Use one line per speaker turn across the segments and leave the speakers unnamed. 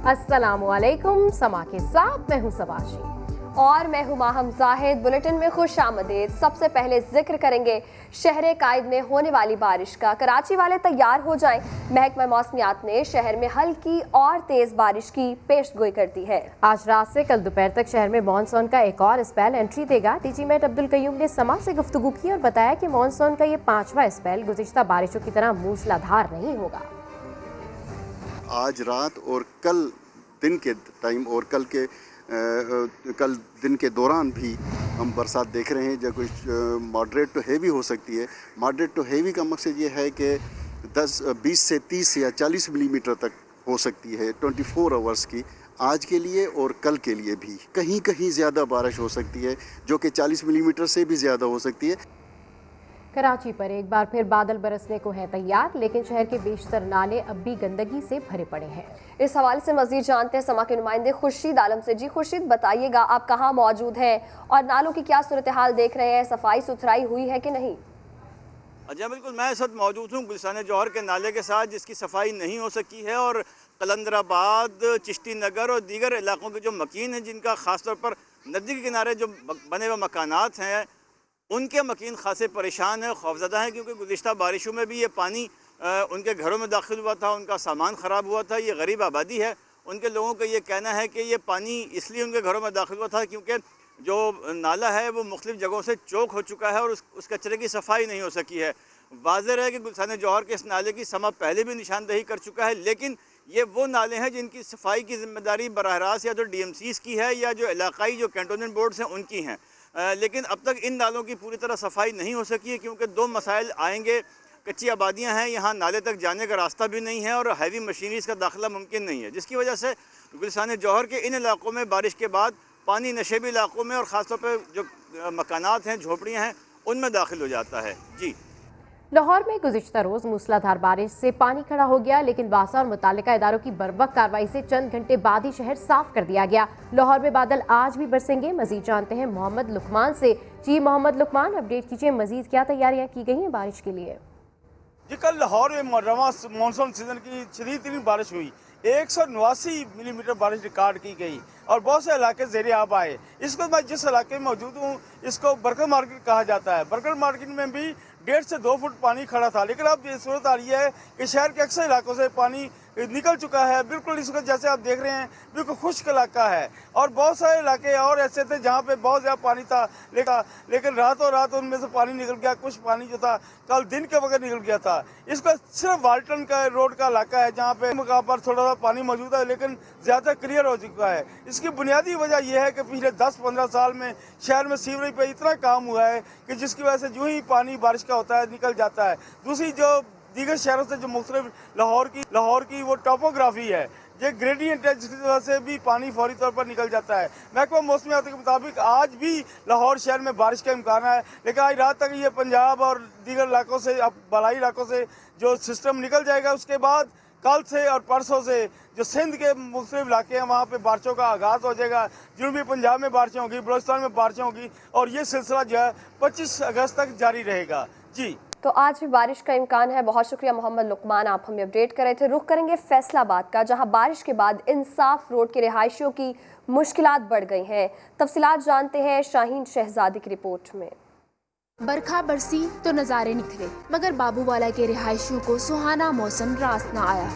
अस्सलामुअलैकुम। समा के साथ मैं हूं सबाशी
और मैं हूं माहम जाहिद। बुलेटिन में खुश आमदीद। सबसे पहले जिक्र करेंगे शहर कायद में होने वाली बारिश का। कराची वाले तैयार हो जाएं, महकमा मौसमियात ने शहर में हल्की और तेज बारिश की पेशगोई कर दी है।
आज रात से कल दोपहर तक शहर में मानसून का एक और स्पेल एंट्री देगा। डीजी मेट अब्दुल कयूम ने समा से गुफ्तगू की और बताया कि मानसून का ये 5वां स्पेल गुज़िश्ता बारिशों की तरह मूसलाधार नहीं होगा।
आज रात और कल दिन के टाइम और कल दिन के दौरान भी हम बरसात देख रहे हैं, जो कुछ मॉडरेट टू हेवी हो सकती है। मॉडरेट टू हेवी का मकसद ये है कि 20 से 30 या 40 मिलीमीटर तक हो सकती है 24 आवर्स की, आज के लिए और कल के लिए भी। कहीं कहीं ज़्यादा बारिश हो सकती है जो कि 40 मिलीमीटर से भी ज़्यादा हो सकती है।
कराची पर एक बार फिर बादल बरसने को है तैयार, लेकिन शहर के बेशतर नाले अब भी गंदगी से भरे पड़े हैं।
इस हवाले से मजीद जानते हैं समा के नुमाइंदे खुर्शीद आलम से। जी खुर्शीद, बताइएगा आप कहाँ मौजूद हैं और नालों की क्या सूरत हाल देख रहे हैं? सफाई सुथराई हुई है कि नहीं?
अच्छा, बिल्कुल मैं इस वक्त मौजूद हूँ गुलशन जौहर के नाले के साथ, जिसकी सफाई नहीं हो सकी है, और कलंदराबाद, चिश्ती नगर और दीगर इलाकों के जो मकीन हैं, जिनका ख़ास तौर पर नदी के किनारे जो बने हुए मकानात हैं, उनके मकीन खासे परेशान हैं, खौफजदा हैं, क्योंकि गुज़िश्ता बारिशों में भी ये पानी उनके घरों में दाखिल हुआ था, उनका सामान ख़राब हुआ था। ये गरीब आबादी है, उनके लोगों का ये कहना है कि ये पानी इसलिए उनके घरों में दाखिल हुआ था क्योंकि जो नाला है वो मुख्तलिफ़ जगहों से चौक हो चुका है और उस कचरे की सफाई नहीं हो सकी है। वाज़ेह है कि गुलशन जौहर के इस नाले की समा पहले भी निशानदही कर चुका है, लेकिन ये वो नाले हैं जिनकी सफाई की ज़िम्मेदारी बराह रास्त या तो DMCs की है या जो इलाकाई जो कैंटोनमेंट बोर्ड्स हैं उनकी हैं। लेकिन अब तक इन नालों की पूरी तरह सफाई नहीं हो सकी है, क्योंकि दो मसाइल आएंगे। कच्ची आबादियां हैं, यहाँ नाले तक जाने का रास्ता भी नहीं है और हैवी मशीनरीज़ का दाखिला मुमकिन नहीं है, जिसकी वजह से गुलशन जौहर के इन इलाकों में बारिश के बाद पानी नशेबी इलाकों में और ख़ास तौर पर जो मकानात हैं, झोपड़ियाँ हैं, उनमें दाखिल हो जाता है। जी,
लाहौर में गुज़िश्ता रोज़ मूसलाधार बारिश से पानी खड़ा हो गया, लेकिन वासा और मुतालिका इदारों की बर्वक्त कार्रवाई से चंद घंटे बाद ही शहर साफ कर दिया गया। लाहौर में बादल आज भी बरसेंगे। मजीद जानते हैं मोहम्मद लुकमान से। जी मोहम्मद लुकमान, अपडेट कीजिए, मजीद क्या तैयारियां की गई हैं बारिश के लिए?
जी, कल लाहौर में रवां मानसून सीजन की शदीद तरीन बारिश हुई। 189 मिलीमीटर बारिश रिकॉर्ड की गई और बहुत से इलाके ज़ेरे आब आए। इसको मैं जिस इलाके में मौजूद हूँ, इसको बरकर मार्केट कहा जाता है। बरकर मार्केट में भी 1.5 से 2 फुट पानी खड़ा था, लेकिन अब ये सूरत आ रही है कि शहर के अक्सर इलाकों से पानी निकल चुका है। बिल्कुल इस वक्त जैसे आप देख रहे हैं, बिल्कुल खुश्क इलाका है और बहुत सारे इलाके और ऐसे थे जहाँ पे बहुत ज़्यादा पानी था, लेकिन रातों रात उनमें से पानी निकल गया। कुछ पानी जो था कल दिन के वक्त निकल गया था। इसका सिर्फ वाल्टन का रोड का इलाका है जहाँ पे मकाम पर थोड़ा सा पानी मौजूद है, लेकिन ज़्यादा क्लियर हो चुका है। इसकी बुनियादी वजह यह है कि पिछले 10-15 साल में शहर में सीवरेज पे इतना काम हुआ है कि जिसकी वजह से जो ही पानी बारिश का होता है निकल जाता है। दूसरी जो दीगर शहरों से जो मुख्तलिफ लाहौर की वो टोपोग्राफी है, ये ग्रेडियंट है, जिसकी वजह से भी पानी फौरी तौर पर निकल जाता है। महकमा मौसमियात के मुताबिक आज भी लाहौर शहर में बारिश का इम्कान है, लेकिन आज रात तक ये पंजाब और दीगर इलाकों से, अब बलाई इलाकों से जो सिस्टम निकल जाएगा, उसके बाद कल से और परसों से जो सिंध के मुख्तलिफ इलाके हैं वहाँ पे बारिशों का आगाज़ हो जाएगा। जनूबी पंजाब में बारिशें होगी, बलोचिस्तान में बारिशें होगी और ये सिलसिला जो है 25 अगस्त तक जारी रहेगा। जी,
तो आज भी बारिश का इम्कान है। बहुत शुक्रिया मोहम्मद लुकमान, आप हमें अपडेट कर रहे थे। रुख करेंगे फैसलाबाद का, जहां बारिश के बाद इंसाफ रोड के रिहायशियों की मुश्किलात बढ़ गई हैं। तफसीलात जानते हैं शाहीन शहजादी की रिपोर्ट में।
बरखा बरसी तो नज़ारे निखरे, मगर बाबूवाला के रिहायशियों को सुहाना मौसम रास न आया।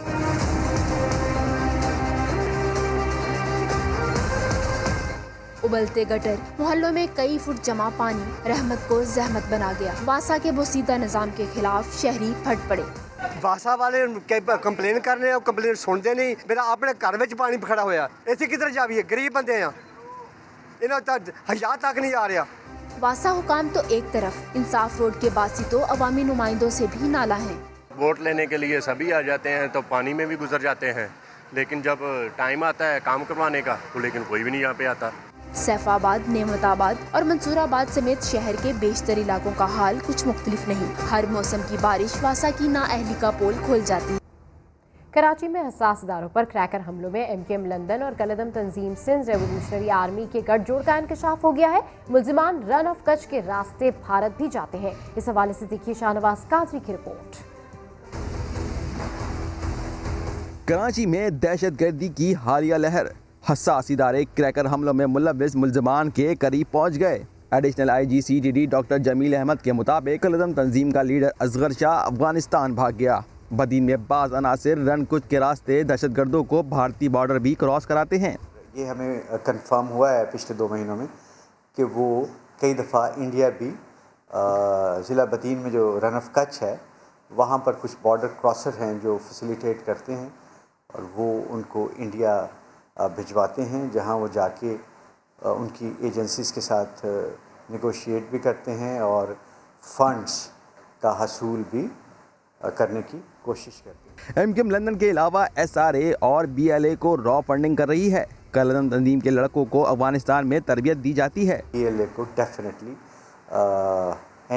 उबलते गटर, मोहल्लों में कई फुट जमा पानी रहमत को जहमत बना गया। वासा के बोसीदा निजाम के खिलाफ शहरी फट पड़े।
वासा वाले कंप्लेन करने और कंप्लेन सुनते नहीं। मेरा अपने घर में पानी खड़ा होया, इसे किधर जाइए? गरीब बंदे हैं, इन्हों तक हज़ार तक नहीं आ रहा।
वासा हुकाम तो एक तरफ, इंसाफ रोड के बासी तो अवामी नुमाइंदों से भी नाला हैं।
वोट लेने के लिए सभी आ जाते हैं तो पानी में भी गुजर जाते हैं, लेकिन जब टाइम आता है काम करवाने का तो लेकिन कोई भी नहीं यहाँ पे आता।
सैफाबाद, नेमताबाद और मंसूराबाद समेत शहर के बेशतर इलाकों का हाल कुछ मुख्तलिफ नहीं। हर मौसम की बारिश वासा की नाअहली का पोल खोल जाती है।
कराची में हसास इदारों पर क्रैकर हमलों में MKM लंदन और कलदम तंजीम सिंध रेवोल्यूशनरी आर्मी के गठजोड़ का इंकशाफ हो गया है। मुल्जिमान रन ऑफ कच्छ के रास्ते भारत भी जाते हैं। इस हवाले से देखिए शाहनवाज कादरी की रिपोर्ट।
کراچی میں دہشت گردی کی حالیہ لہر، حساس ادارے کریکر حملوں میں ملوث ملزمان کے قریب پہنچ گئے۔ ایڈیشنل IG CTD ڈاکٹر جمیل احمد کے مطابق کلعدم تنظیم کا لیڈر اصغر شاہ افغانستان بھاگ گیا۔ بدین میں بعض عناصر رن کچ کے راستے دہشت گردوں کو بھارتی بارڈر بھی کراس کراتے ہیں۔
یہ ہمیں کنفرم ہوا ہے پچھلے 2 مہینوں میں کہ وہ کئی دفعہ انڈیا بھی ضلع بدین میں جو رن آف کچھ ہے وہاں پر کچھ بارڈر کراسر ہیں جو فیسیلیٹیٹ کرتے ہیں اور وہ ان کو انڈیا بھجواتے ہیں، جہاں وہ جا کے ان کی ایجنسیز کے ساتھ نیگوشیٹ بھی کرتے ہیں اور فنڈز کا حصول بھی کرنے کی کوشش کرتے ہیں۔
MQM لندن کے علاوہ SRA اور BLA کو را فنڈنگ کر رہی ہے۔ کلعدم تنظیم کے لڑکوں کو افغانستان میں تربیت دی جاتی ہے۔
BLA کو ڈیفینیٹلی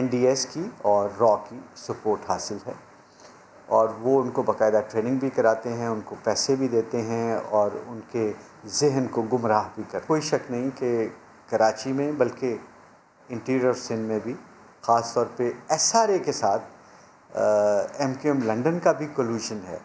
NDS کی اور را کی سپورٹ حاصل ہے اور وہ ان کو باقاعدہ ٹریننگ بھی کراتے ہیں، ان کو پیسے بھی دیتے ہیں اور ان کے ذہن کو گمراہ بھی کرتے ہیں۔ کوئی شک نہیں کہ کراچی میں بلکہ انٹیریئر سندھ میں بھی خاص طور پہ SRA کے ساتھ MQM لنڈن کا بھی کولوشن ہے،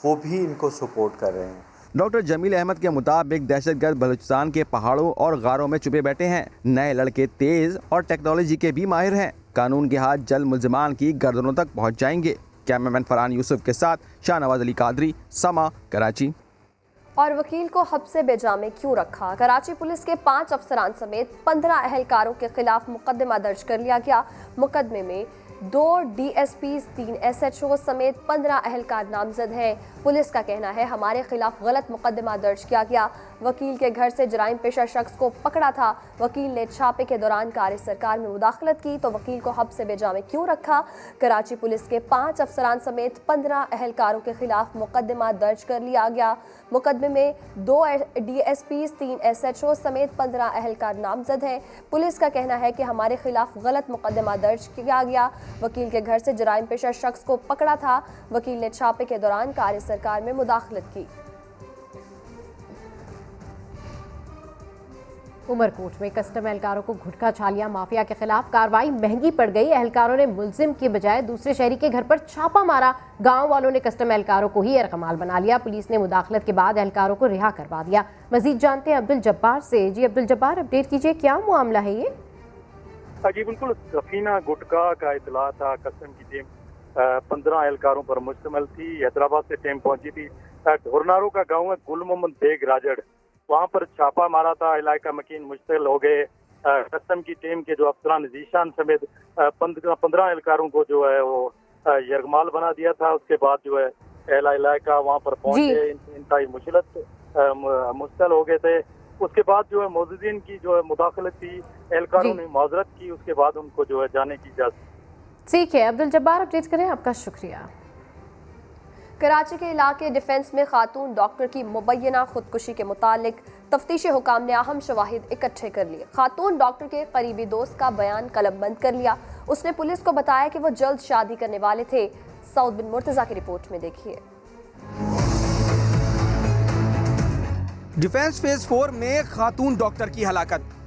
وہ بھی ان کو سپورٹ کر رہے ہیں۔
ڈاکٹر جمیل احمد کے مطابق دہشت گرد بلوچستان کے پہاڑوں اور غاروں میں چھپے بیٹھے ہیں۔ نئے لڑکے تیز اور ٹیکنالوجی کے بھی ماہر ہیں۔ قانون کے ہاتھ جلد ملزمان کی گردنوں تک پہنچ جائیں گے۔ کیمرمین فرحان یوسف کے ساتھ شاہنواز علی قادری، سما، کراچی۔
اور وکیل کو حبس بے جا میں کیوں رکھا؟ کراچی پولیس کے 5 افسران سمیت 15 اہلکاروں کے خلاف مقدمہ درج کر لیا گیا۔ مقدمے میں 2 DSPs 3 SHO سمیت 15 اہلکار نامزد ہیں۔ پولیس کا کہنا ہے ہمارے خلاف غلط مقدمہ درج کیا گیا۔ وکیل کے گھر سے جرائم پیشہ شخص کو پکڑا تھا۔ وکیل نے چھاپے کے دوران کار سرکار میں مداخلت کی تو وکیل کو حبس بے جا میں کیوں رکھا؟ کراچی پولیس کے 5 افسران سمیت 15 اہلکاروں کے خلاف مقدمہ درج کر لیا گیا۔ مقدمے میں 2 DSPs 3 SHO سمیت 15 اہلکار نامزد ہیں۔ پولیس کا کہنا ہے کہ ہمارے خلاف غلط مقدمہ درج کیا گیا۔ وکیل کے گھر سے جرائم پیشہ شخص کو پکڑا تھا۔ وکیل نے چھاپے کے دوران کار سرکار میں مداخلت کی۔
عمر کوٹ میں کسٹم اہلکاروں کو گھٹکا چھالیا مافیا کے خلاف کارروائی مہنگی پڑ گئی۔ اہلکاروں نے ملزم کے بجائے دوسرے شہری کے گھر پر چھاپا مارا۔ گاؤں والوں نے کسٹم اہلکاروں کو ہی یرغمال بنا لیا۔ پولیس نے مداخلت کے بعد اہلکاروں کو رہا کروا دیا۔ مزید جانتے ہیں عبدالجبار سے۔ جی عبدالجبار، اپڈیٹ کیجیے، کیا معاملہ ہے یہ؟
جی بالکل، سفینہ گٹکا کا اطلاع تھا۔ کسٹم کی ٹیم 15 اہلکاروں پر مشتمل تھی۔ حیدرآباد سے ٹیم پہنچی تھی۔ ڈھورنارو کا گاؤں ہے گل محمد بیگ راجڑ، وہاں پر چھاپا مارا تھا۔ علاقہ مکین مشتعل ہو گئے۔ کسٹم کی ٹیم کے جو افسران ذیشان سمیت 15 اہلکاروں کو جو ہے وہ یرغمال بنا دیا تھا۔ اس کے بعد جو ہے اہل علاقہ وہاں پر پہنچے، انتہائی مشکلت مشتعل ہو گئے تھے۔ اس کے بعد جو ہے معززین کی جو ہے مداخلت تھی، اہلکاروں نے معذرت کی، اس کے بعد ان کو جو ہے جانے کی اجازت۔
ٹھیک ہے عبدالجبار، اپڈیٹ کریں، آپ کا شکریہ۔
کراچی کے علاقے ڈیفنس میں خاتون ڈاکٹر کی مبینہ خودکشی کے متعلق تفتیشی حکام نے اہم شواہد اکٹھے کر لیے۔ خاتون ڈاکٹر کے قریبی دوست کا بیان قلم بند کر لیا۔ اس نے پولیس کو بتایا کہ وہ جلد شادی کرنے والے تھے۔ سعود بن مرتضیٰ کی رپورٹ میں دیکھیے۔
ڈیفنس فیز 4 میں خاتون ڈاکٹر کی ہلاکت۔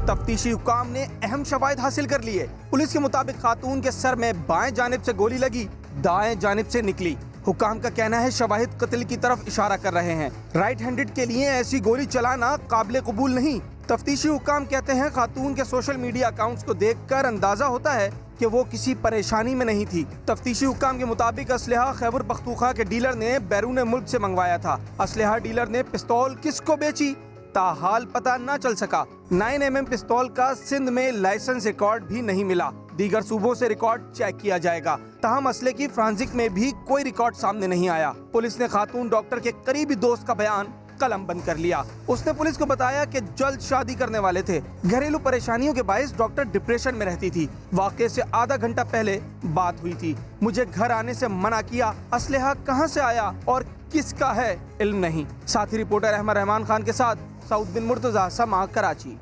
تفتیشی حکام نے اہم شواہد حاصل کر لیے۔ پولیس کے مطابق خاتون کے سر میں بائیں جانب سے گولی لگی، دائیں جانب سے نکلی۔ حکام کا کہنا ہے شواہد قتل کی طرف اشارہ کر رہے ہیں۔ رائٹ ہینڈڈ کے لیے ایسی گولی چلانا قابل قبول نہیں۔ تفتیشی حکام کہتے ہیں خاتون کے سوشل میڈیا اکاؤنٹس کو دیکھ کر اندازہ ہوتا ہے کہ وہ کسی پریشانی میں نہیں تھی۔ تفتیشی حکام کے مطابق اسلحہ خیبر پختونخوا کے ڈیلر نے بیرون ملک سے منگوایا تھا۔ اسلحہ ڈیلر نے پستول کس کو بیچی تاحال پتہ نہ چل سکا۔ 9mm پستول کا سندھ میں لائسنس ریکارڈ بھی نہیں ملا۔ دیگر صوبوں سے ریکارڈ چیک کیا جائے گا۔ تاہم اسلحے کی فرانزک میں بھی کوئی ریکارڈ سامنے نہیں آیا۔ پولیس نے خاتون ڈاکٹر کے قریبی دوست کا بیان قلم بند کر لیا۔ اس نے پولیس کو بتایا کہ جلد شادی کرنے والے تھے۔ گھریلو پریشانیوں کے باعث ڈاکٹر ڈپریشن میں رہتی تھی۔ واقعے سے آدھا گھنٹہ پہلے بات ہوئی تھی۔ مجھے گھر آنے سے منع کیا۔ اسلحہ کہاں سے آیا اور کس کا ہے علم نہیں۔ ساتھی رپورٹر احمد رحمان خان کے ساتھ سعود بن مرتضیٰ، سما، کراچی۔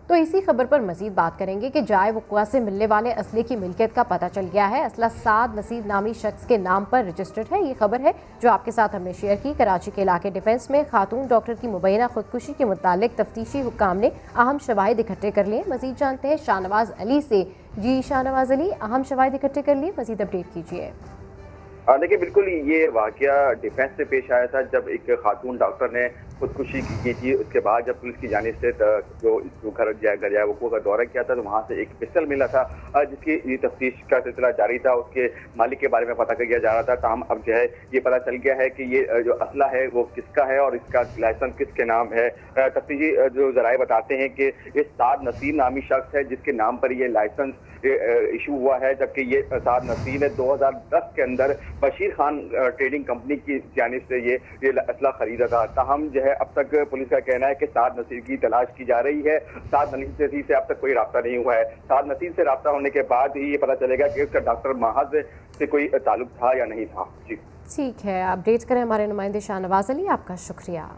تو اسی خبر پر مزید بات کریں گے کہ جائے وقوع سے ملنے والے اسلحے کی ملکیت کا پتہ چل گیا ہے۔ اسلحہ سعد نصیر نامی شخص کے نام پر رجسٹرڈ ہے۔ یہ خبر ہے جو آپ کے ساتھ ہم نے شیئر کی۔ کراچی کے علاقے ڈیفنس میں خاتون ڈاکٹر کی مبینہ خودکشی کے متعلق تفتیشی حکام نے اہم شواہد اکٹھے کر لیے۔ مزید جانتے ہیں شاہنواز علی سے۔ جی شاہنواز علی، اہم شواہد اکٹھے کر لیے، مزید اپڈیٹ کیجیے۔
देखिए बिल्कुल ये वाकया डिफेंस से पेश आया था जब एक खातून डॉक्टर ने खुदकुशी की थी। उसके बाद जब पुलिस की जानिब से जो घर गरियावको का दौरा किया था तो वहाँ से एक पिस्टल मिला था जिसकी तफ्तीश का सिलसिला जारी था। उसके मालिक के बारे में पता किया जा रहा था। ताहम अब जो है ये पता चल गया है कि ये जो असला है वो किसका है और इसका लाइसेंस किसके नाम है। तफ्तीशी जो जराए बताते हैं कि ये साद नसीर नामी शख्स है जिसके नाम पर ये लाइसेंस इशू हुआ है, जबकि ये साद नसीर ने 2010 के अंदर बशीर खान ट्रेडिंग कंपनी की जानिब से ये असला खरीदा था। ताहम जो है अब तक पुलिस का कहना है कि साद नसीर की तलाश की जा रही है। साद नसीर से अब तक कोई राब्ता नहीं हुआ है। साद नसीर से राब्ता होने के बाद ही ये पता चलेगा कि उसका डॉक्टर महाज से कोई ताल्लुक था या नहीं था। जी
ठीक है, अपडेट करें हमारे नुमाइंदे शाहनवाज अली, आपका शुक्रिया।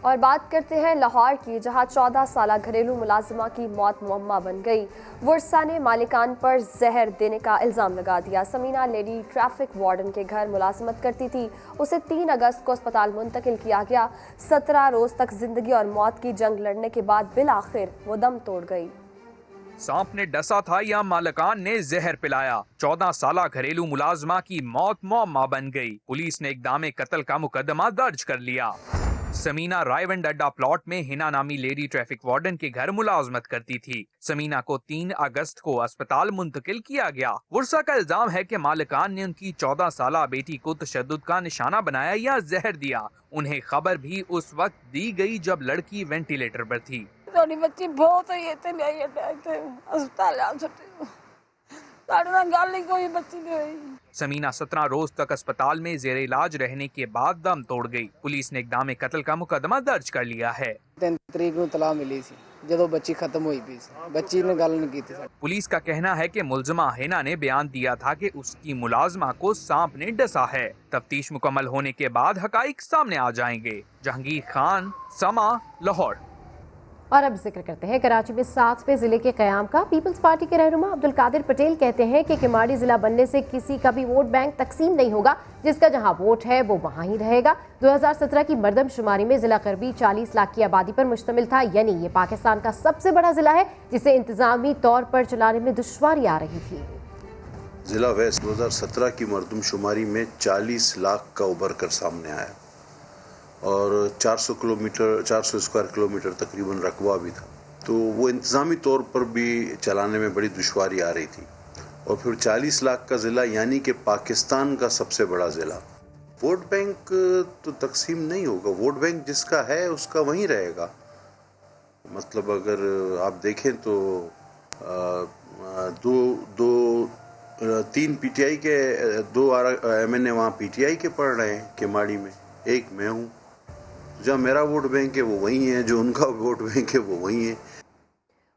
और बात करते हैं लाहौर की, जहां 14 साला घरेलू मुलाजिमा की मौत मुअम्मा बन गई। वर्सा ने मालिकान पर जहर देने का इल्ज़ाम लगा दिया। समीना लेडी ट्रैफिक वार्डन के घर मुलाजमत करती थी। उसे 3 अगस्त को अस्पताल मुंतकिल किया गया। 17 रोज तक जिंदगी और मौत की जंग लड़ने के बाद बिलाखिर वो दम तोड़ गई।
सांप ने डसा था या मालिकान ने जहर पिलाया, 14 साला घरेलू मुलाजमा की मौत मुअम्मा बन गई। पुलिस ने इक़दाम कत्ल का मुकदमा दर्ज कर लिया। समीना रायवंड अड्डा प्लॉट में हिना नामी लेडी ट्रैफिक वार्डन के घर मुलाजमत करती थी। समीना को 3 अगस्त को अस्पताल मुंतकिल किया गया। वर्सा का इल्जाम है कि मालिकान ने उनकी 14 साला बेटी को तशद्दुद का निशाना बनाया या जहर दिया। उन्हें खबर भी उस वक्त दी गई जब लड़की वेंटिलेटर पर थी।
थोड़ी बच्ची बहुत है अस्पताल कोई बच्ची नहीं।
समीना 17 रोज तक अस्पताल में जेर इलाज रहने के बाद दम तोड़ गई। पुलिस ने इक़दाम कत्ल का मुकदमा दर्ज कर लिया है।
3 तरीक को तलाह मिली सी जदों बच्ची खत्म हुई पी सी, बच्ची ने गल नहीं की थी।
पुलिस का कहना है कि मुलजमा हिना ने बयान दिया था कि उसकी मुलाजमा को सांप ने डसा है। तफ्तीश मुकम्मल होने के बाद हकाइक सामने आ जाएंगे। जहांगीर खान, समा, लाहौर।
और अब जिक्र करते हैं कराची में 7वें जिले के क़याम का। पीपल्स पार्टी के रहनुमा अब्दुल कादिर पटेल कहते हैं कि किमाड़ी जिला बनने से किसी का भी वोट बैंक तकसीम नहीं होगा, जिसका जहां वोट है वो वहां ही रहेगा। 2017 की मरदमशुमारी में जिला करबी 40 लाख की आबादी पर मुश्तमिल था, यानी ये पाकिस्तान का सबसे बड़ा जिला है जिसे इंतजामी तौर पर चलाने में दुश्वारी आ रही थी।
जिला वेस्ट 2017 की मरदमशुमारी में 40 लाख का उभर कर सामने आया और 400 स्क्वायर किलोमीटर तकरीबन रकबा भी था, तो वो इंतज़ामी तौर पर भी चलाने में बड़ी दुश्वारी आ रही थी। और फिर 40 लाख का ज़िला यानी कि पाकिस्तान का सबसे बड़ा ज़िला। वोट बैंक तो तकसीम नहीं होगा, वोट बैंक जिसका है उसका वहीं रहेगा। मतलब अगर आप देखें तो 3 PTI के 2 MNA वहाँ PTI के पढ़ रहे हैं किमाड़ी में, एक मैं हूँ। जहाँ मेरा वोट बैंक है वो वही है, जो उनका वोट बैंक है वो वही है।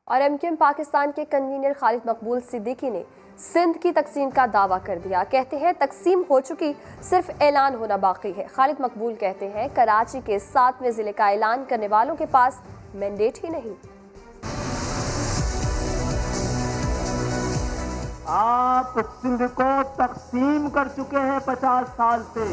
और MKM पाकिस्तान के कन्वीनर खालिद मकबूल सिद्दीकी ने सिंध की तकसीम का दावा कर दिया। कहते हैं तकसीम हो चुकी, सिर्फ ऐलान होना बाकी है। खालिद मकबूल कहते हैं कराची के 7वें जिले का ऐलान करने वालों के पास मैंडेट ही नहीं।
आप सिंध को तकसीम कर चुके हैं 50 साल से,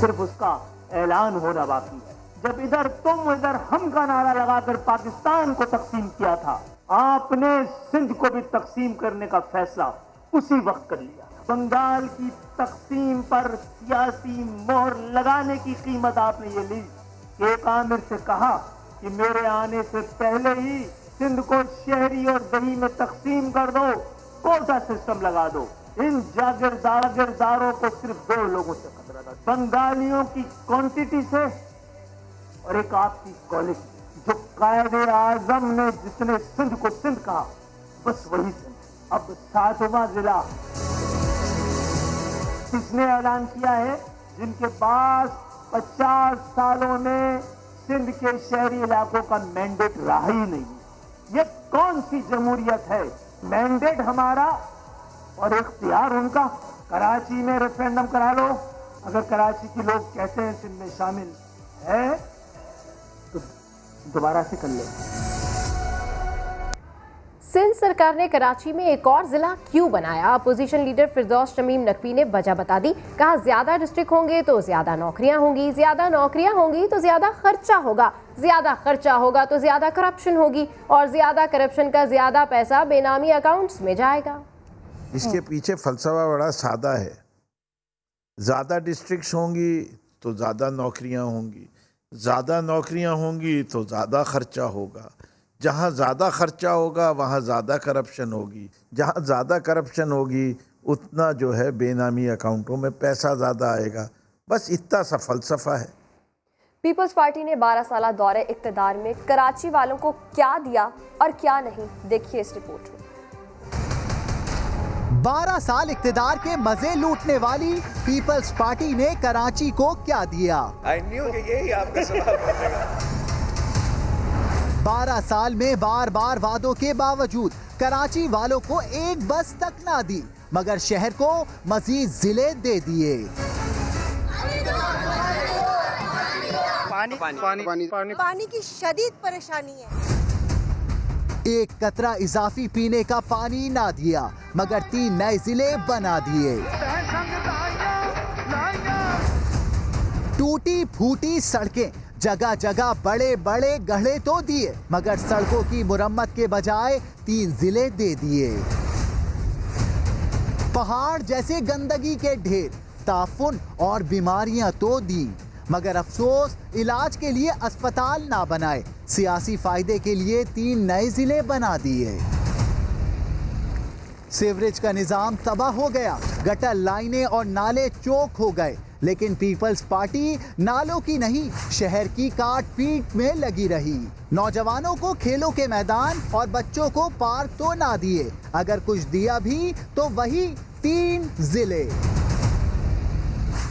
सिर्फ उसका ऐलान होना बाकी है। जब इधर तुम इधर हम का नारा लगाकर पाकिस्तान को तकसीम किया था, आपने सिंध को भी तकसीम करने का फैसला उसी वक्त कर लिया। बंगाल की तकसीम पर सियासी मोहर लगाने की कीमत आपने ये ली कि एक आमिर से कहा कि मेरे आने से पहले ही सिंध को शहरी और दही में तकसीम कर दो, कोटा सिस्टम लगा दो। इन जागीरदारों को सिर्फ 2 लोगों से खतरा था, बंगालियों की क्वांटिटी से और एक आपकी क्वालिटी। जो कायदे आजम ने जिसने सिंध को सिंध कहा, बस वही सिंध। अब 7वां जिला किसने ऐलान किया है? जिनके पास 50 सालों में सिंध के शहरी इलाकों का मैंडेट रहा ही नहीं। ये कौन सी जमहूरियत है? मैंडेट हमारा और इख्तियार उनका। कराची में रेफरेंडम करा लो, अगर कराची के लोग कहते हैं सिंध में शामिल है तो दोबारा से कर ले।
सिंध सरकार ने कराची में एक और जिला क्यों बनाया? अपोजिशन लीडर फिरदौस शमीम नकवी ने वजह बता दी। कहा ज्यादा डिस्ट्रिक्ट होंगे तो ज्यादा नौकरियां होंगी, ज्यादा नौकरियां होंगी तो ज्यादा खर्चा होगा, ज्यादा खर्चा होगा तो ज्यादा करप्शन होगी और ज्यादा करप्शन का ज्यादा पैसा बेनामी अकाउंट्स में जाएगा।
اس کے پیچھے فلسفہ بڑا سادہ ہے. زیادہ ڈسٹرکٹس ہوں گی تو زیادہ نوکریاں ہوں گی، زیادہ نوکریاں ہوں گی تو زیادہ خرچہ ہوگا، جہاں زیادہ خرچہ ہوگا وہاں زیادہ کرپشن ہوگی، جہاں زیادہ کرپشن ہوگی اتنا جو ہے بے نامی اکاؤنٹوں میں پیسہ زیادہ آئے گا. بس اتنا سا فلسفہ ہے.
پیپلز پارٹی نے 12 سالہ دور اقتدار میں کراچی والوں کو کیا دیا اور کیا نہیں، دیکھیے اس رپورٹ میں.
12 سال اقتدار کے مزے لوٹنے والی پیپلز پارٹی نے کراچی کو کیا دیا؟ 12 سال میں بار بار وعدوں کے باوجود کراچی والوں کو ایک بس تک نہ دی، مگر شہر کو مزید ضلع دے دیے.
پانی کی شدید پریشانی ہے.
ایک قطرہ اضافی پینے کا پانی نہ دیا، مگر 3 نئے ضلع بنا دیے. ٹوٹی پھوٹی سڑکیں، جگہ جگہ بڑے بڑے گڑھے تو دیے، مگر سڑکوں کی مرمت کے بجائے 3 ضلع دے دیے. پہاڑ جیسے گندگی کے ڈھیر، تعفن اور بیماریاں تو دی، مگر افسوس علاج کے لیے اسپتال نہ بنائے. سیاسی فائدے کے لیے 3 نئے ضلع بنا دیے. سیوریج کا نظام تباہ ہو گیا، گٹر لائنیں اور نالے چوک ہو گئے، لیکن پیپلز پارٹی نالوں کی نہیں شہر کی کاٹ پیٹ میں لگی رہی. نوجوانوں کو کھیلوں کے میدان اور بچوں کو پارک تو نہ دیے، اگر کچھ دیا بھی تو وہی 3 ضلع.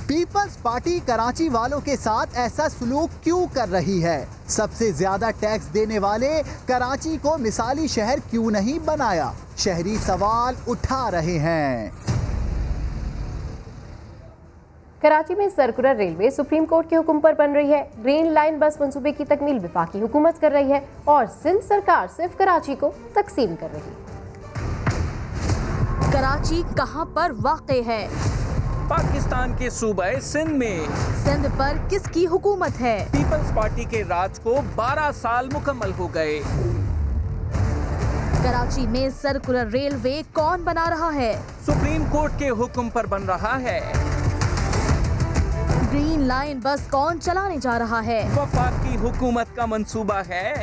پیپلز پارٹی کراچی والوں کے ساتھ ایسا سلوک کیوں کر رہی ہے؟ سب سے زیادہ ٹیکس دینے والے کراچی کو مثالی شہر کیوں نہیں بنایا؟ شہری سوال اٹھا رہے ہیں.
کراچی میں سرکولر ریلوے سپریم کورٹ کے حکم پر بن رہی ہے. گرین لائن بس منصوبے کی تکمیل وفاقی حکومت کر رہی ہے اور سندھ سرکار صرف کراچی کو تقسیم کر رہی ہے.
کراچی کہاں پر واقع ہے؟
پاکستان کے صوبہ سندھ میں.
سندھ پر کس کی حکومت ہے؟
پیپلز پارٹی کے راج کو 12 سال مکمل ہو گئے.
کراچی میں سرکولر ریلوے کون بنا رہا ہے؟
سپریم کورٹ کے حکم پر بن رہا ہے.
گرین لائن بس کون چلانے جا رہا ہے؟
وفاقی حکومت کا منصوبہ ہے.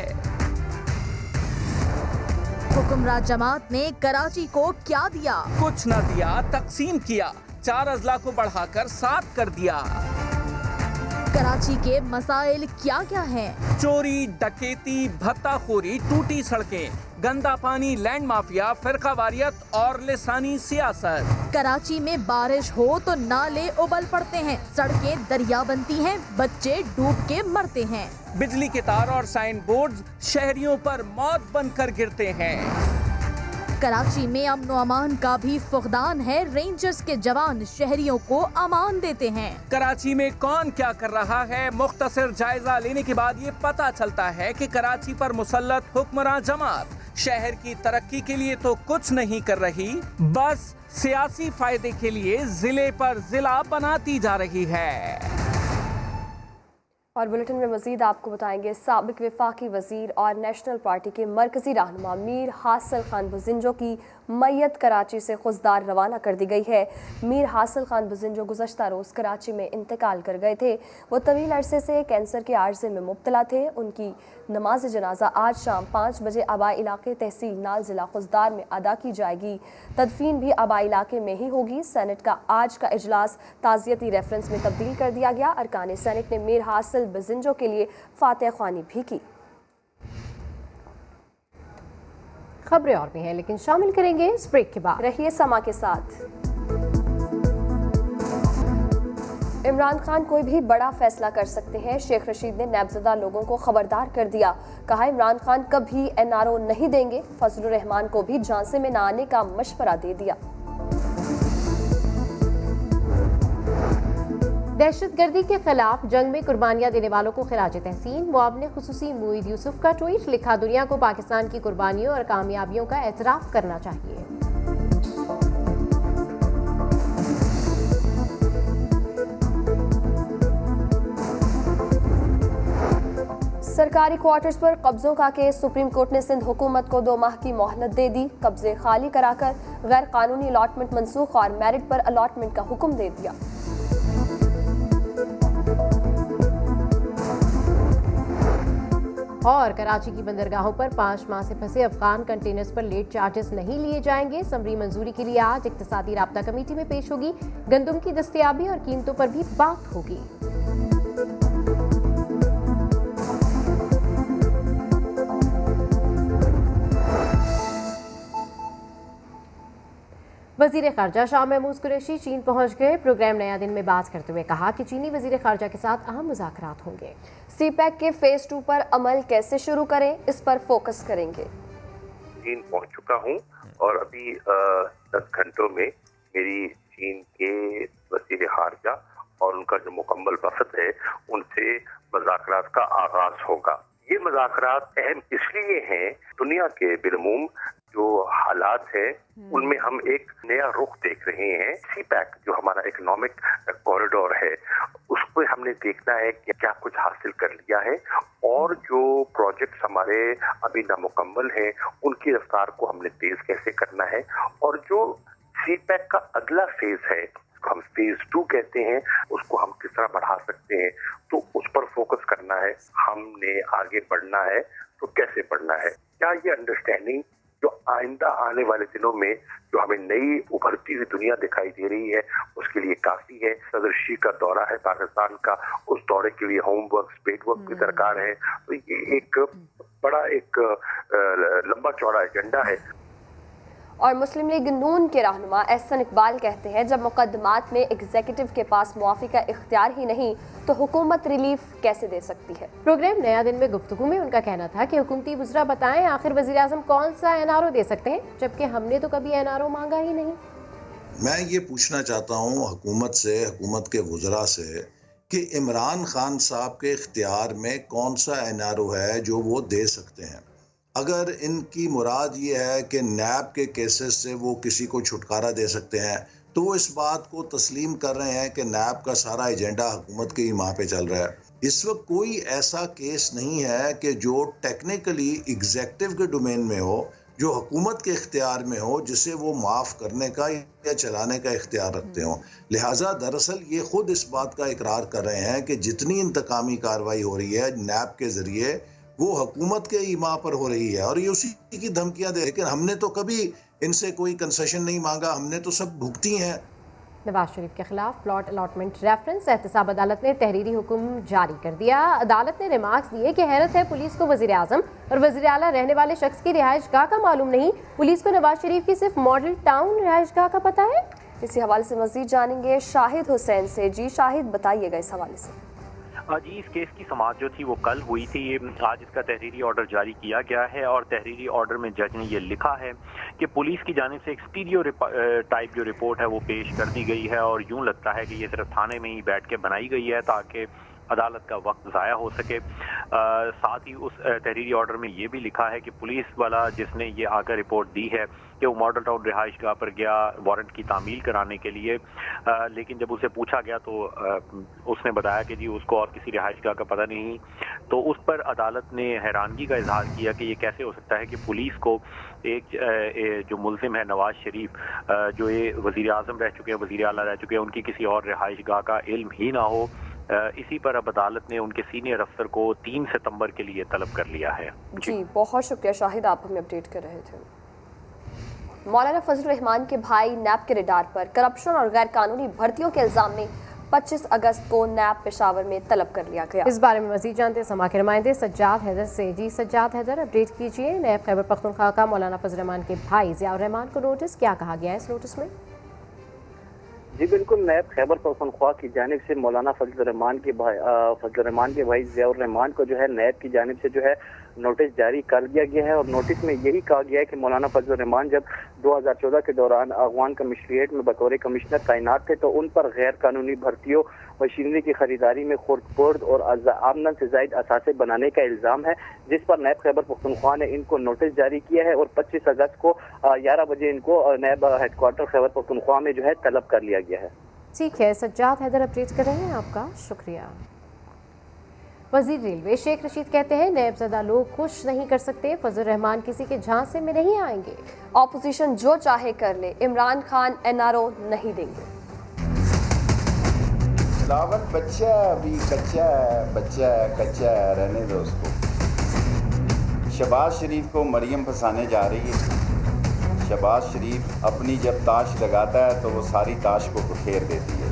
حکمراں جماعت نے کراچی کو کیا دیا؟
کچھ نہ دیا، تقسیم کیا. 4 اضلاع کو بڑھا کر 7 کر دیا.
کراچی کے مسائل کیا کیا ہیں؟
چوری، ڈکیتی، بھتہ خوری، ٹوٹی سڑکیں، گندا پانی، لینڈ مافیا، فرقہ واریت اور لسانی سیاست.
کراچی میں بارش ہو تو نالے ابل پڑتے ہیں، سڑکیں دریا بنتی ہیں، بچے ڈوب کے مرتے ہیں.
بجلی کے تار اور سائن بورڈز شہریوں پر موت بن کر گرتے ہیں.
کراچی میں امن و امان کا بھی فقدان ہے، رینجرز کے جوان شہریوں کو امان دیتے ہیں.
کراچی میں کون کیا کر رہا ہے؟ مختصر جائزہ لینے کے بعد یہ پتہ چلتا ہے کہ کراچی پر مسلط حکمراں جماعت شہر کی ترقی کے لیے تو کچھ نہیں کر رہی، بس سیاسی فائدے کے لیے ضلع پر ضلع بناتی جا رہی ہے.
اور بلیٹن میں مزید آپ کو بتائیں گے، سابق وفاقی وزیر اور نیشنل پارٹی کے مرکزی رہنما میر حاصل خان بزنجو کی میت کراچی سے خضدار روانہ کر دی گئی ہے. میر حاصل خان بزنجو گزشتہ روز کراچی میں انتقال کر گئے تھے. وہ طویل عرصے سے کینسر کے عارضے میں مبتلا تھے. ان کی نماز جنازہ آج شام 5 بجے آبائی علاقے تحصیل نال ضلع خضدار میں ادا کی جائے گی. تدفین بھی آبائی علاقے میں ہی ہوگی. سینٹ کا آج کا اجلاس تعزیتی ریفرنس میں تبدیل کر دیا گیا. ارکان سینٹ نے میر حاصل بزنجو کے لیے فاتح خوانی بھی کی.
خبریں اور بھی ہیں لیکن شامل کریں گے اس بریک کے بعد.
رہیے سما کے ساتھ. عمران خان کوئی بھی بڑا فیصلہ کر سکتے ہیں، شیخ رشید نے نیب زدہ لوگوں کو خبردار کر دیا. کہا عمران خان کبھی NRO نہیں دیں گے. فضل الرحمان کو بھی جھانسے میں نہ آنے کا مشورہ دے دیا.
دہشت گردی کے خلاف جنگ میں قربانیاں دینے والوں کو خراج تحسین. معاون خصوصی معید یوسف کا ٹویٹ. لکھا دنیا کو پاکستان کی قربانیوں اور کامیابیوں کا اعتراف کرنا چاہیے.
सरकारी क्वार्टर्स पर कब्जों का केस, सुप्रीम कोर्ट ने सिंध हुकूमत को 2 माह की मोहलत दे दी। कब्जे खाली कराकर गैर कानूनी अलॉटमेंट मनसूख और मेरिट पर अलॉटमेंट का हुक्म दे दिया।
और कराची की बंदरगाहों पर 5 माह से फंसे अफगान कंटेनर्स पर लेट चार्जेस नहीं लिए जाएंगे। समरी मंजूरी के लिए आज इक्तिसादी राब्ता कमेटी में पेश होगी। गंदम की दस्तयाबी और कीमतों पर भी बात होगी। वजीर खारजा शाह महमूद कुरैशी चीन पहुंच गए। प्रोग्राम नया दिन में बात करते हुए कहा कि चीनी वजीर खारजा के साथ अहम मुज़ाकरात होंगे।
सीपैक के फेज 2 पर अमल कैसे शुरू करें, इस पर फोकस करेंगे।
चीन पहुंच चुका हूं और अभी 10 घंटों में मेरी चीन के वजीर खारजा और उनका जो मुकम्मल वफद है उनसे मुज़ाकरात का आगाज होगा। ये मुज़ाकरात अहम इसलिए हैं, दुनिया के बिलमुम जो हालात है उनमें हम एक नया रुख देख रहे हैं। सीपैक जो हमारा इकोनॉमिक कॉरिडोर है उसको हमने देखना है कि क्या कुछ हासिल कर लिया है और जो प्रोजेक्ट्स हमारे अभी नामुकम्मल हैं उनकी रफ्तार को हमने तेज कैसे करना है और जो सीपैक का अगला फेज है उसको हम फेज 2 कहते हैं, उसको हम किस तरह बढ़ा सकते हैं, तो उस पर फोकस करना है। हमने आगे बढ़ना है तो कैसे बढ़ना है। क्या ये अंडरस्टैंडिंग जो आइंदा आने वाले दिनों में जो हमें नई उभरती हुई दुनिया दिखाई दे रही है उसके लिए काफी है। सदर शी का दौरा है पाकिस्तान का, उस दौरे के लिए होमवर्क स्टेट वर्क की दरकार है। तो ये एक बड़ा एक लंबा चौड़ा एजेंडा है।
और मुस्लिम लीग नून के रहनुमा एहसन इकबाल कहते हैं जब मुकदमात में एग्जीक्यूटिव के पास मुआफ़ी का इख्तियार ही नहीं तो हुकूमत रिलीफ कैसे दे सकती है।
प्रोग्राम नया दिन में गुफ्तगू में उनका कहना था कि हुकूमती वज़रा बताएं आखिर वज़ीर आज़म कौन सा एनआरओ दे सकते हैं, जबकि हमने तो कभी एनआरओ मांगा ही नहीं।
मैं ये पूछना चाहता हूँ हुकूमत से, हुकूमत के वज़रा से कि इमरान खान साहब के इख्तियार में कौन सा एनआरओ है जो वो दे सकते हैं। अगर इनकी मुराद ये है कि नैब के केसेस से वो किसी को छुटकारा दे सकते हैं तो वो इस बात को तस्लीम कर रहे हैं कि नैब का सारा एजेंडा हुकूमत के ही माह पे चल रहा है। इस वक्त कोई ऐसा केस नहीं है कि जो टेक्निकली एग्जेक्टिव के डोमेन में हो, जो हुकूमत के इख्तियार में हो, जिसे वो माफ़ करने का या चलाने का इख्तियार रखते हों। लिहाजा दरअसल ये खुद इस बात का इकरार कर रहे हैं कि जितनी इंतकामी कार्रवाई हो रही है नैब के ज़रिए वो हुकूमत के ईमा पर हो रही है और ये उसी की धमकियां दे। लेकिन हमने तो कभी इनसे कोई कंसेशन नहीं मांगा, हमने तो सब भुगती हैं।
नवाज शरीफ के खिलाफ प्लॉट अलॉटमेंट रेफरेंस एहतसाब अदालत ने तहरीरी हुक्म जारी कर दिया। अदालत ने रिमार्क्स दिए कि हैरत है पुलिस को वजीर आजम और वजीर आला रहने वाले शख्स की रिहाइश गाह का मालूम नहीं, पुलिस को नवाज शरीफ की सिर्फ मॉडल टाउन रिहाइश गाह का पता है।
इसी हवाले से मजीद जानेंगे शाहिद हुसैन से। जी शाहिद, बताइएगा इस हवाले से।
जी, इस केस की समाअत जो थी वो कल हुई थी। आज इसका तहरीरी ऑर्डर जारी किया गया है और तहरीरी ऑर्डर में जज ने ये लिखा है कि पुलिस की जानिब से एक्सटीरियर टाइप जो रिपोर्ट है वो पेश कर दी गई है और यूं लगता है कि ये सिर्फ थाने में ही बैठ के बनाई गई है ताकि अदालत का वक्त ज़ाया हो सके। साथ ही उस तहरीरी ऑर्डर में ये भी लिखा है कि पुलिस वाला जिसने ये आकर रिपोर्ट दी है कि वो मॉडल टाउन रिहाइश गाह पर गया वारंट की तामील कराने के लिए, लेकिन जब उसे पूछा गया तो उसने बताया कि जी उसको और किसी रिहाइश गाह का पता नहीं। तो उस पर अदालत ने हैरानगी का इजहार किया कि ये कैसे हो सकता है कि पुलिस को एक जो मुल्जिम है नवाज शरीफ जो ये वज़ीर आज़म रह चुके हैं, वज़ीर आला रह चुके हैं, उनकी किसी और रिहाइश गाह का इल्म ही ना हो। इसी पर अब अदालत ने उनके सीनियर अफसर को 3 सितंबर के लिए तलब कर लिया है।
जी बहुत शुक्रिया शाहिद, आप हमें अपडेट कर रहे थे। मौलाना फजल रहमान के भाई नैब के रडार पर करप्शन और गैर कानूनी भर्तियों के इल्जाम में 25 अगस्त को नैब पेशावर में तलब कर लिया गया।
इस बारे में मजीद जानते समा के नुमाइंदे सज्जाद हैदर से। जी सज्जाद हैदर, अपडेट कीजिए। नैब खैबर पख्तूनख्वा का मौलाना फजल रहमान के भाई ज़ियाउर रहमान को नोटिस, क्या कहा गया है इस नोटिस में?
जी बिल्कुल, नैब खैबर पख्तूनख्वा की जानिब से मौलाना फजल रहमान के भाई ज़ियाउर रहमान को जो है नैब की जानिब से जो है नोटिस जारी कर दिया गया है और नोटिस में यही कहा गया है कि मौलाना फजल रहमान जब 2014 के दौरान अगवान कमिश्नरेट में बतौर कमिश्नर तैनात थे तो उन पर गैर कानूनी भर्तियों मशीनरी की खरीदारी में खुर्द और आमदन से जायद असासे बनाने का इल्ज़ाम है, जिस पर नैब खैबर पख्तूनख्वा ने इनको नोटिस जारी किया है और 25 अगस्त को 11 बजे इनको नैब हेडक्वार्टर खैबर पख्तूनख्वा में जो है तलब कर लिया गया है।
ठीक है सज्जाद हैदर, अपडेट कर रहे हैं, आपका शुक्रिया। वजीर रेलवे शेख रशीद कहते हैं नैबज़दा लोग खुश नहीं कर सकते, फजल रहमान किसी के झांसे में नहीं आएंगे।
ऑपोजिशन जो चाहे कर ले, इमरान खान एनआरओ नहीं देंगे।
बिलावल बच्चा अभी कच्चा है कच्चा है, रहने दो उसको। शहबाज शरीफ को मरियम फंसाने जा रही है। शहबाज शरीफ अपनी जब ताश लगाता है तो वो सारी ताश को बिखेर देती है।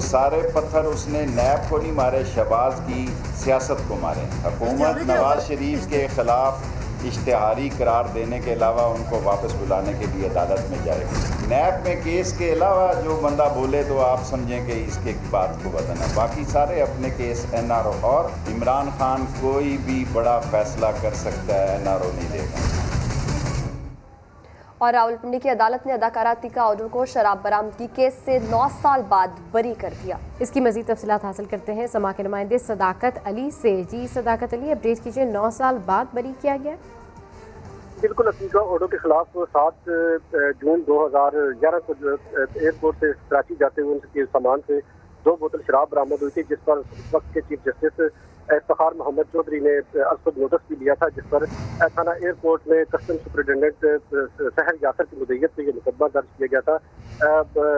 सारे पत्थर उसने नैब को नहीं मारे, शहबाज की सियासत को मारे। हुकूमत नवाज शरीफ के खिलाफ इश्तिहारी करार देने के अलावा उनको वापस बुलाने के लिए अदालत में जाएगी। नैब में केस के अलावा जो बंदा बोले तो आप समझें कि इसके बात को बदलना, बाकी सारे अपने केस एनआरओ। और इमरान खान कोई भी बड़ा फैसला कर सकता है, एनआरओ नहीं देगा।
और रावलपिंडी की अदालत ने अदाकारा अतीका ओडो को शराब बरामदगी केस से 9 साल बाद बरी कर दिया।
इसकी मजीद तफसीलात हासिल करते हैं समा के नुमाइंदे सदाकत अली से। जी सदाकत अली, अपडेट कीजिए, 9 साल बाद बरी किया गया।
बिल्कुल, अतीका ओडो के खिलाफ 7 जून 2011 को एयरपोर्ट से कराची जाते हुए उनके सामान से 2 बोतल शराब बरामद हुई थी, जिस पर उस वक्त के चीफ जस्टिस इफ्तिखार मोहम्मद चौधरी ने असद नोटिस भी लिया था, जिस पर थाना एयरपोर्ट में कस्टम सुपरिटेंडेंट सहर यासर की मुद्दत पे ये मुकदमा दर्ज किया गया था।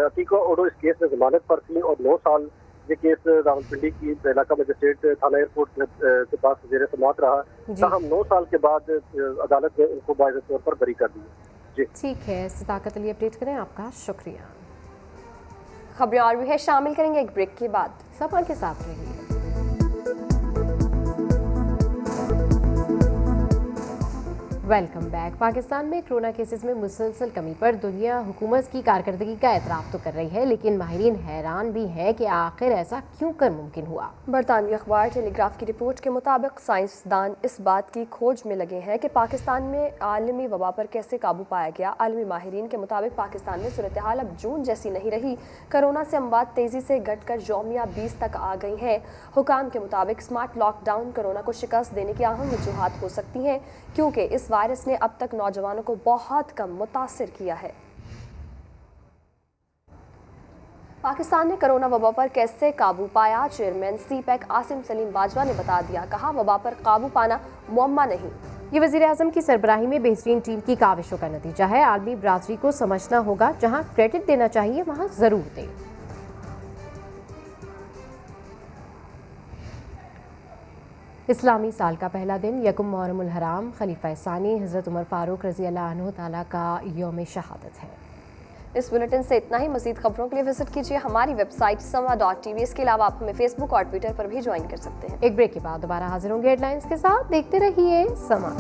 अतीका ओडो इस केस में जमानत पर थी और 9 साल ये केस रावलपिंडी की इलाका मजिस्ट्रेट थाना एयरपोर्ट के पास जेर समाअत रहा। ताहम 9 साल के बाद अदालत ने उनको बाइज़ तौर पर बरी कर दिया। जी
ठीक है सदाकत अली, अपडेट करें, आपका शुक्रिया।
खबरें और भी है, शामिल करेंगे एक ब्रेक के बाद।
समा के साथ रहिए। Welcome back. पाकिस्तान में कोरोना केसेस में मुसलसल कमी पर दुनिया हुकूमत की कारकर्दगी का एतराफ़ तो कर रही है, लेकिन माहिरीन हैरान भी हैं कि आखिर ऐसा क्यों कर मुमकिन हुआ।
बरतानवी अखबार टेलीग्राफ की रिपोर्ट के मुताबिक साइंसदान इस बात की खोज में लगे हैं कि पाकिस्तान में आलमी वबा पर कैसे काबू पाया गया। आलमी माहिरीन के मुताबिक पाकिस्तान में सूरत हाल अब जून जैसी नहीं रही। कोरोना से अमवात तेज़ी से घटकर यौमिया 20 तक आ गई हैं। हुकाम के मुताबिक स्मार्ट लॉकडाउन कोरोना को शिकस्त देने की अहम वजूहात हो सकती हैं, क्योंकि इस वायरस ने अब तक नौजवानों को बहुत कम मुतासिर किया है। पाकिस्तान ने कोरोना वबा पर कैसे काबू पाया, चेयरमैन सीपैक आसिम सलीम बाजवा ने बता दिया। कहा, वबा पर काबू पाना मुअम्मा नहीं,
ये वज़ीर आज़म की सरबराही में बेहतरीन टीम की काविशों का नतीजा है। आलमी बरादरी को समझना होगा, जहां क्रेडिट देना चाहिए वहां जरूर दें। इस्लामी साल का पहला दिन यकुम मुहर्रमुल हराम खलीफा सानी हज़रत उमर फारूक रज़ी अल्लाह अन्हु ताला का यौम शहादत है।
इस बुलेटिन से इतना ही। मज़ीद खबरों के लिए विजिट कीजिए हमारी वेबसाइट sama.tv। इसके अलावा आप हमें फेसबुक और ट्विटर पर भी ज्वाइन कर सकते हैं।
एक ब्रेक के बाद दोबारा हाजिर होंगे हेडलाइंस के साथ। देखते रहिए समा।